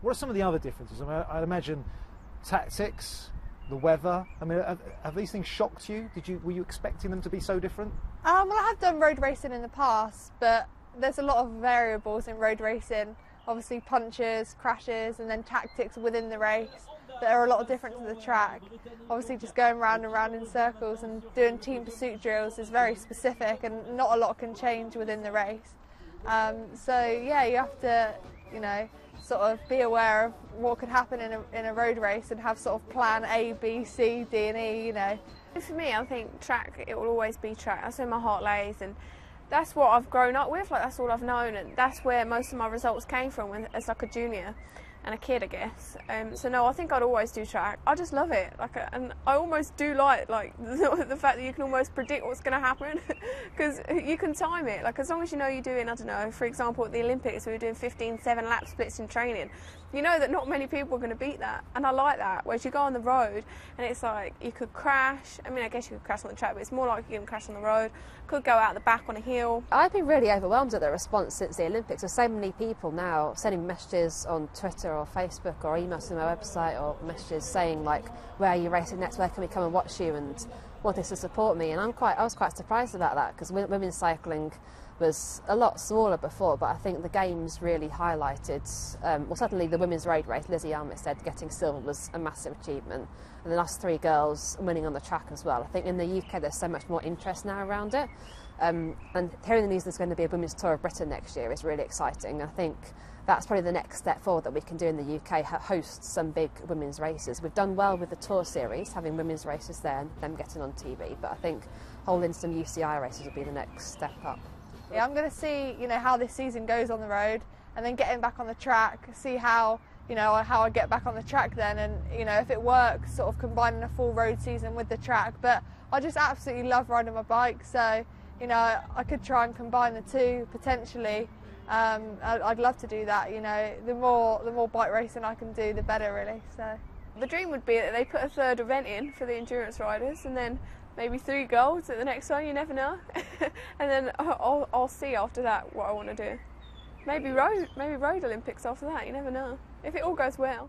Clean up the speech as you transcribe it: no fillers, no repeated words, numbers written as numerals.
What are some of the other differences? I mean, I'd imagine tactics, the weather. I mean, have these things shocked you? Were you expecting them to be so different? Well, I have done road racing in the past, but there's a lot of variables in road racing. Obviously punches, crashes, and then tactics within the race that are a lot different to the track. Obviously just going round and round in circles and doing team pursuit drills is very specific, and not a lot can change within the race. So yeah, you have to, sort of be aware of what could happen in a road race and have sort of plan A, B, C, D and E, For me, I think track, it will always be track. That's where my heart lays, and that's what I've grown up with, like that's all I've known, and that's where most of my results came from as like a junior and a kid, I guess. So no, I think I'd always do track. I just love it, and I almost do like the fact that you can almost predict what's going to happen because you can time it. Like as long as you know you're doing, I don't know, for example at the Olympics we were doing 15 lap splits in training. You know that not many people are going to beat that, and I like that. Whereas you go on the road and it's like you could crash. I mean, I guess you could crash on the track, but it's more like you can crash on the road. Could go out the back on a hill. I've been really overwhelmed at the response since the Olympics. There's so many people now sending messages on Twitter or Facebook or emails to my website or messages saying like, where are you racing next, where can we come and watch you, and wanting to support me. And I was quite surprised about that, because women's cycling was a lot smaller before, but I think the Games really highlighted, well certainly the women's road race, Lizzie Armitstead getting silver was a massive achievement, and then us three girls winning on the track as well. I think in the UK there's so much more interest now around it, and hearing the news there's going to be a women's tour of Britain next year is really exciting. I think that's probably the next step forward that we can do in the UK, host some big women's races. We've done well with the Tour series, having women's races there and them getting on TV, but I think holding some UCI races will be the next step up. Yeah, I'm going to see, how this season goes on the road, and then getting back on the track, see how I get back on the track then, and if it works, sort of combining a full road season with the track. But I just absolutely love riding my bike, so I could try and combine the two potentially. I'd love to do that. The more bike racing I can do, the better, really. So the dream would be that they put a third event in for the endurance riders, and then maybe 3 golds at the next one, you never know. And then I'll see after that what I want to do. Maybe road Olympics after that, you never know. If it all goes well.